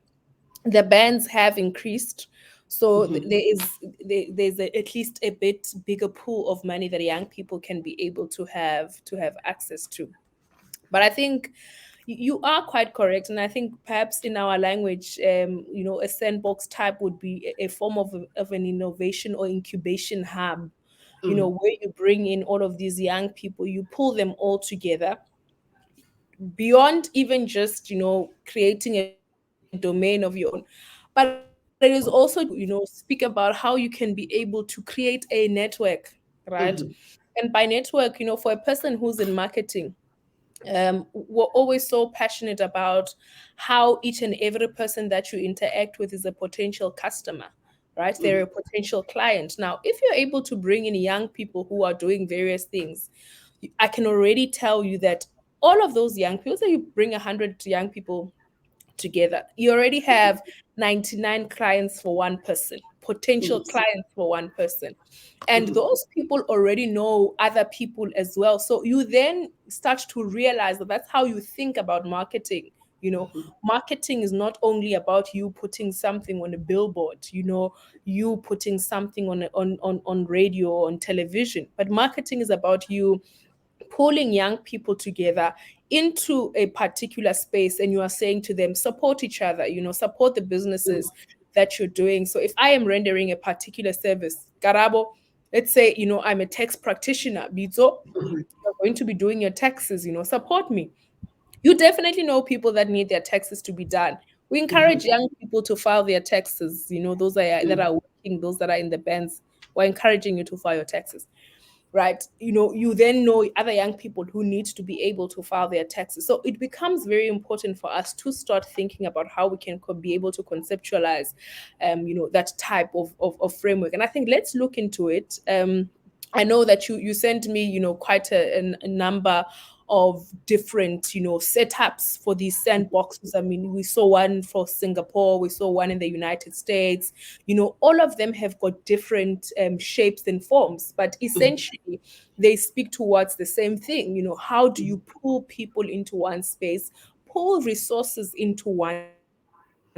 the bans have increased. So there's at least a bit bigger pool of money that young people can be able to have access to. But I think you are quite correct, and I think perhaps in our language, a sandbox type would be a form of an innovation or incubation hub. Where you bring in all of these young people, you pull them all together beyond even just creating a domain of your own, but it is also speak about how you can be able to create a network, right? Mm-hmm. And by network, for a person who's in marketing, we're always so passionate about how each and every person that you interact with is a potential customer, right? They're a potential client. Now, if you're able to bring in young people who are doing various things, I can already tell you that all of those young people, so you bring 100 young people together, you already have 99 clients for one person, potential Yes. clients for one person. And Mm-hmm. those people already know other people as well. So you then start to realize that that's how you think about marketing. Marketing is not only about you putting something on a billboard, you putting something on radio, on television, but marketing is about you pulling young people together into a particular space, and you are saying to them, support each other, support the businesses that you're doing. So if I am rendering a particular service, Karabo, let's say, I'm a tax practitioner, Bizo, you're going to be doing your taxes, support me. You definitely know people that need their taxes to be done. We encourage young people to file their taxes, those that are working, those that are in the bands. We're encouraging you to file your taxes, right? You then know other young people who need to be able to file their taxes. So it becomes very important for us to start thinking about how we can be able to conceptualize that type of framework. And I think let's look into it. I know that you sent me quite a number of different setups for these sandboxes. I mean, we saw one for Singapore, we saw one in the United States. All of them have got different shapes and forms, but essentially they speak towards the same thing. How do you pull people into one space, pull resources into one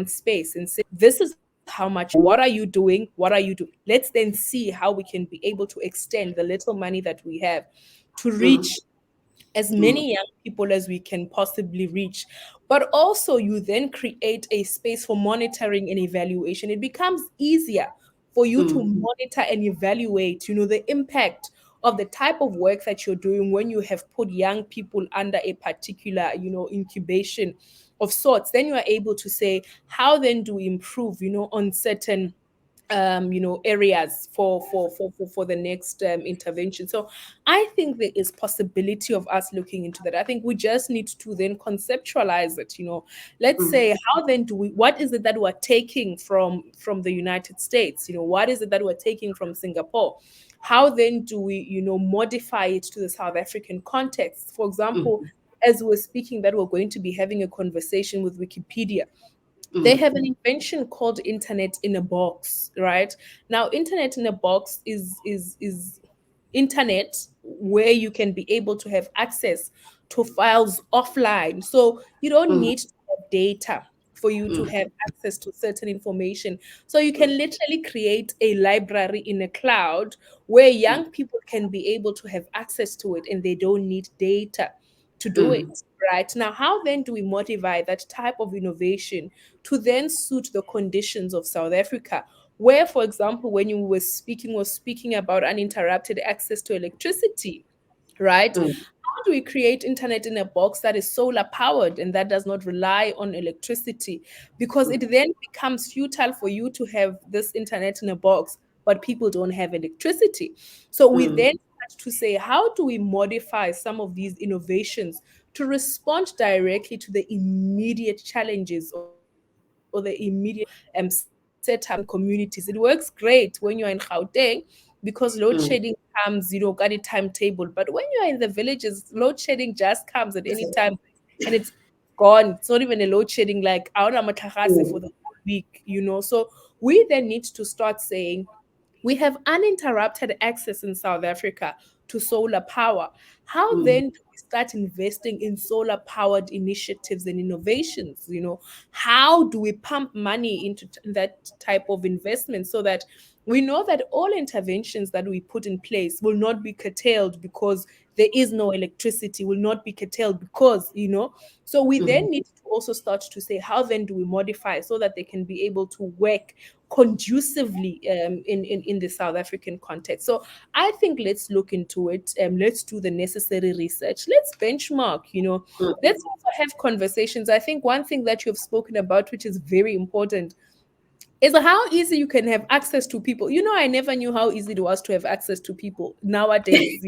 space, and say, this is how much you're doing, what are you doing, let's then see how we can be able to extend the little money that we have to reach as many young people as we can possibly reach. But also, you then create a space for monitoring and evaluation. It becomes easier for you to monitor and evaluate, the impact of the type of work that you're doing when you have put young people under a particular, incubation of sorts. Then you are able to say, how then do we improve, on certain areas for the next intervention. So I think there is possibility of us looking into that. I think we just need to then conceptualize it. Let's say, how then do we, what is it that we're taking from the United States? What is it that we're taking from Singapore? How then do we modify it to the South African context? For example, as we're speaking, that we're going to be having a conversation with Wikipedia. They have an invention called internet in a box, right? Now, internet in a box is internet where you can be able to have access to files offline. So you don't need to have data for you to have access to certain information. So you can literally create a library in a cloud where young people can be able to have access to it, and they don't need data to do it. Right. Now, how then do we modify that type of innovation to then suit the conditions of South Africa? Where, for example, when you were speaking about uninterrupted access to electricity, right? How do we create internet in a box that is solar powered and that does not rely on electricity? Because it then becomes futile for you to have this internet in a box, but people don't have electricity. So we then start to say, how do we modify some of these innovations to respond directly to the immediate challenges or the immediate setup in communities? It works great when you're in Gauteng, because load shedding comes, got a timetable. But when you're in the villages, load shedding just comes at any time and it's gone. It's not even a load shedding like for the whole week, So we then need to start saying, we have uninterrupted access in South Africa to solar power. How then do we start investing in solar powered initiatives and innovations? How do we pump money into that type of investment so that we know that all interventions that we put in place will not be curtailed because there is no electricity, will not be curtailed because, So we then need to also start to say, how then do we modify so that they can be able to work conducively in the South African context? So I think let's look into it. Let's do the necessary research. Let's benchmark, Let's also have conversations. I think one thing that you've spoken about, which is very important, is how easy you can have access to people. I never knew how easy it was to have access to people nowadays.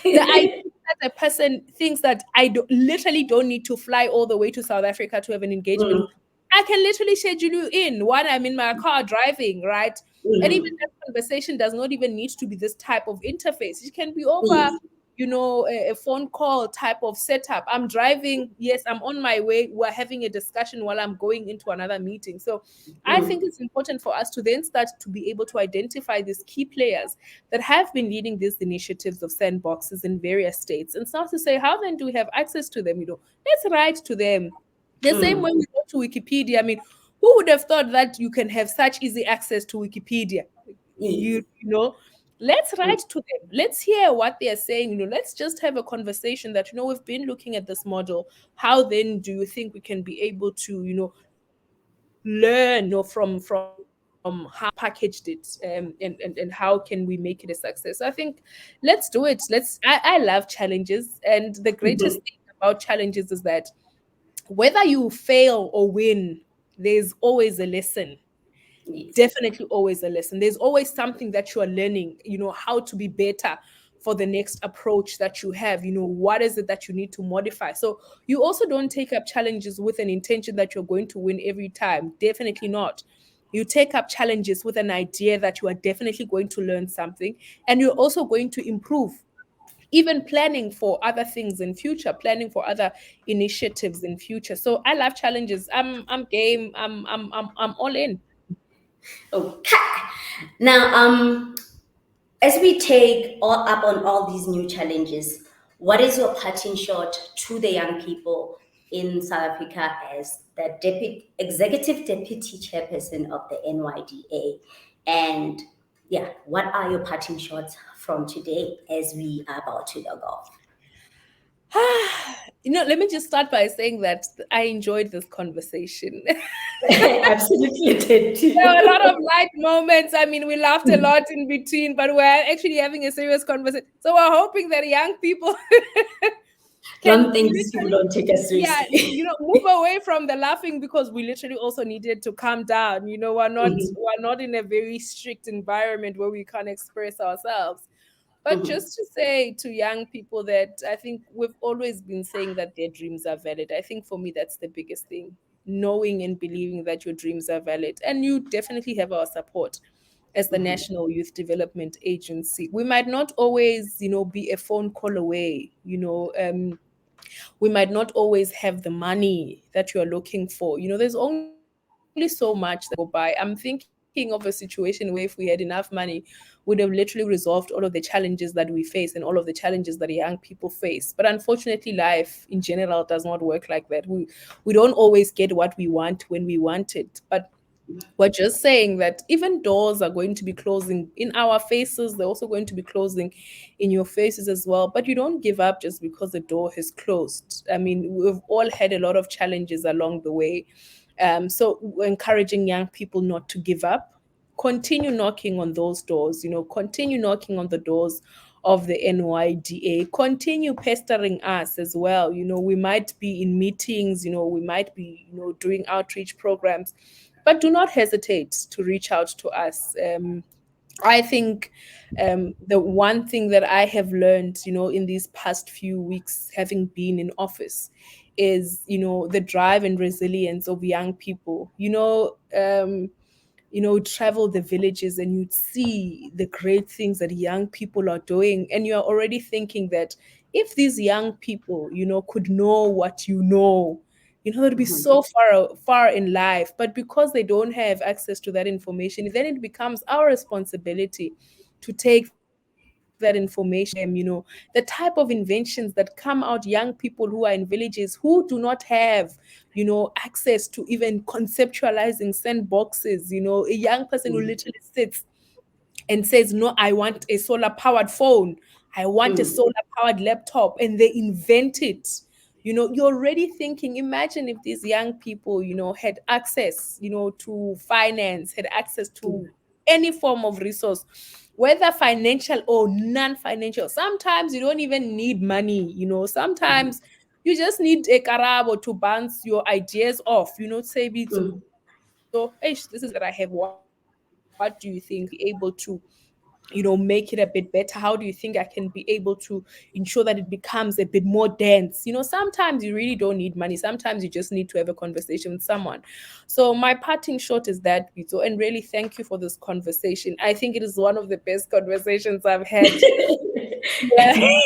The idea that a person thinks that literally don't need to fly all the way to South Africa to have an engagement. I can literally schedule you in while I'm in my car driving, right? And even that conversation does not even need to be this type of interface. It can be over, a phone call type of setup. I'm driving. Yes, I'm on my way. We're having a discussion while I'm going into another meeting. So I think it's important for us to then start to be able to identify these key players that have been leading these initiatives of sandboxes in various states and start to say, how then do we have access to them? Let's write to them. The same way we go to Wikipedia. I mean, who would have thought that you can have such easy access to Wikipedia? Let's write to them. Let's hear what they are saying. Let's just have a conversation that, we've been looking at this model. How then do you think we can be able to, learn from how packaged it and how can we make it a success? So I think let's do it. I love challenges, and the greatest thing about challenges is that whether you fail or win, there's always a lesson. Definitely always a lesson. There's always something that you are learning, how to be better for the next approach that you have. What is it that you need to modify? So you also don't take up challenges with an intention that you're going to win every time. Definitely not. You take up challenges with an idea that you are definitely going to learn something, and you're also going to improve, even planning for other things in future, planning for other initiatives in future. So I love challenges. I'm game. I'm all in. Okay. Now, as we take up on all these new challenges, what is your parting shot to the young people in South Africa as the Executive Deputy Chairperson of the NYDA? And yeah, what are your parting shots from today as we are about to log off? Let me just start by saying that I enjoyed this conversation. Absolutely did too. There were a lot of light moments. I mean, we laughed a lot in between, but we're actually having a serious conversation. So we're hoping that young people Don't think these people don't take us seriously. move away from the laughing, because we literally also needed to calm down. We're not in a very strict environment where we can't express ourselves. But just to say to young people that I think we've always been saying that their dreams are valid. I think for me, that's the biggest thing. Knowing and believing that your dreams are valid. And you definitely have our support as the National Youth Development Agency. We might not always, be a phone call away, we might not always have the money that you're looking for. There's only so much that go by. I'm thinking of a situation where if we had enough money, would have literally resolved all of the challenges that we face and all of the challenges that young people face. But unfortunately, life in general does not work like that. We don't always get what we want when we want it. But we're just saying that even doors are going to be closing in our faces. They're also going to be closing in your faces as well. But you don't give up just because the door has closed. I mean, we've all had a lot of challenges along the way. So we're encouraging young people not to give up. Continue knocking on those doors, continue knocking on the doors of the NYDA. Continue pestering us as well. We might be in meetings, we might be, doing outreach programs, but do not hesitate to reach out to us. I think the one thing that I have learned, in these past few weeks, having been in office, is, the drive and resilience of young people. travel the villages and you'd see the great things that young people are doing. And you're already thinking that if these young people, could know what they'd be so far in life. But because they don't have access to that information, then it becomes our responsibility to take that information, the type of inventions that come out, young people who are in villages who do not have, access to even conceptualizing sandboxes. A young person who literally sits and says, no, I want a solar powered phone, I want a solar powered laptop, and they invent it. You're already thinking, imagine if these young people, had access, to finance, had access to any form of resource, whether financial or non-financial. Sometimes you don't even need money, sometimes you just need a karabo to bounce your ideas off, say, so, this is that I have. What do you think? Be able to make it a bit better? How do you think I can be able to ensure that it becomes a bit more dense? Sometimes you really don't need money. Sometimes you just need to have a conversation with someone. So my parting shot is that, Vito, and really thank you for this conversation. I think it is one of the best conversations I've had. Yeah.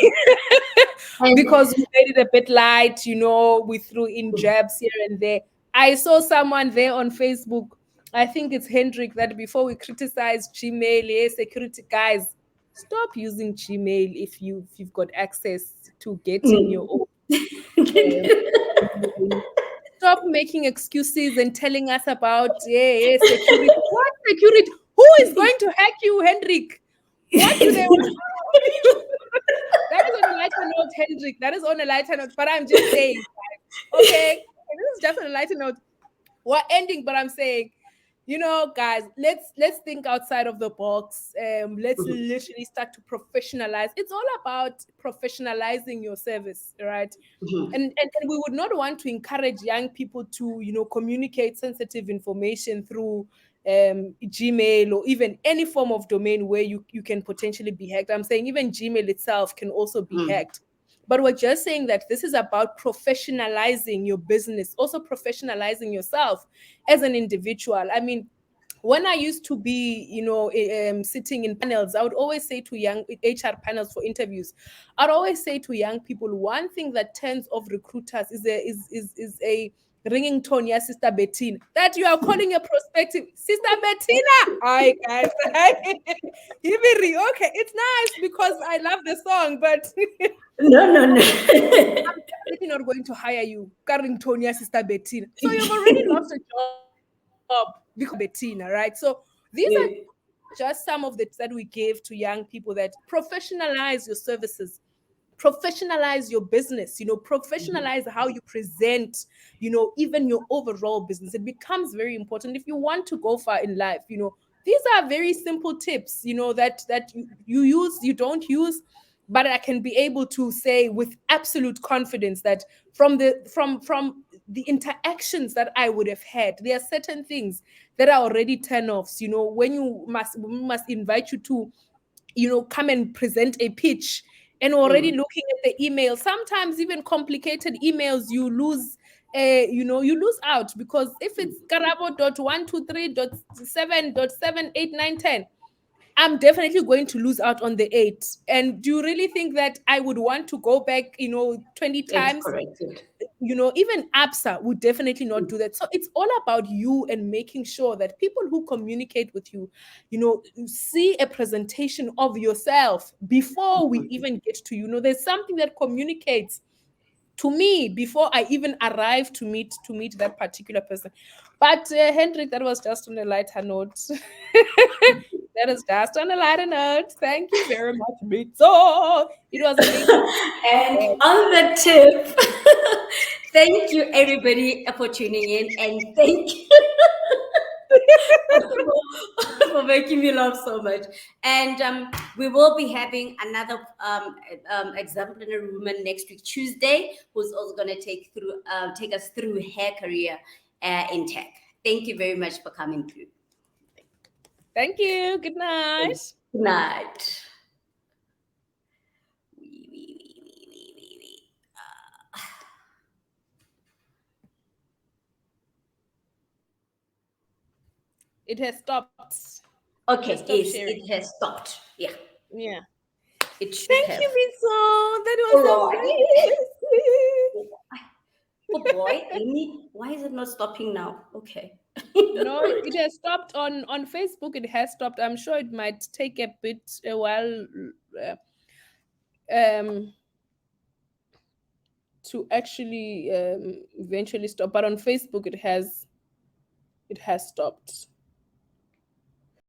Because we made it a bit light, we threw in jabs here and there. I saw someone there on Facebook, I think it's Hendrik, that before we criticize Gmail, security guys, stop using Gmail if you've got access to getting your own email. Stop making excuses and telling us about security. What security? Who is going to hack you, Hendrik? What do they want from you? That is on a lighter note, Hendrik. That is on a lighter note. But I'm just saying, guys, okay, this is just on a lighter note. We're ending, but I'm saying, guys, let's think outside of the box. Let's literally start to professionalize. It's all about professionalizing your service, right? And we would not want to encourage young people to, communicate sensitive information through Gmail or even any form of domain where you can potentially be hacked. I'm saying even Gmail itself can also be hacked. But we're just saying that this is about professionalizing your business, also professionalizing yourself as an individual. I mean, when I used to be, sitting in panels, I would always say to young HR panels for interviews, I'd always say to young people, one thing that turns off recruiters is a ringing tone, yeah, Sister Bettina, that you are calling a prospective Sister Bettina. Hi, guys. Okay, it's nice because I love the song, but No. I'm definitely not going to hire you, Carringtonia, Sister Bettina. So you've already lost a job because Bettina, right? So these are just some of the tips that we give to young people, that professionalize your services, professionalize your business, professionalize how you present, even your overall business. It becomes very important if you want to go far in life. These are very simple tips, that you use, you don't use, but I can be able to say with absolute confidence that from the interactions that I would have had, there are certain things that are already turn-offs. When we must invite you to, come and present a pitch, and already looking at the email, sometimes even complicated emails, you lose out, because if it's karabo.123.7.78910, I'm definitely going to lose out on the 8. And do you really think that I would want to go back, 20 It's times? corrected. Even APSA would definitely not do that. So it's all about you and making sure that people who communicate with you, see a presentation of yourself before we even get to, there's something that communicates to me before I even arrive to meet that particular person. But Hendrik, that was just on a lighter note. That is just on a lighter note. Thank you very much, Mito. It was amazing. And on the tip, thank you everybody for tuning in, and thank you for making me laugh so much. And we will be having another exemplary woman next week, Tuesday, who's also going to take us through her career in tech. Thank you very much for coming through. Thank you. Good night. Good night. It has stopped. Okay, Stopped yes, sharing. it has stopped. Yeah, Yeah. it should Thank have. you, Miso. That All was right. amazing. Oh boy, why is it not stopping now? Okay. No, it has stopped on Facebook. It has stopped. I'm sure it might take a while uh, um to actually eventually stop. But on Facebook, it has stopped.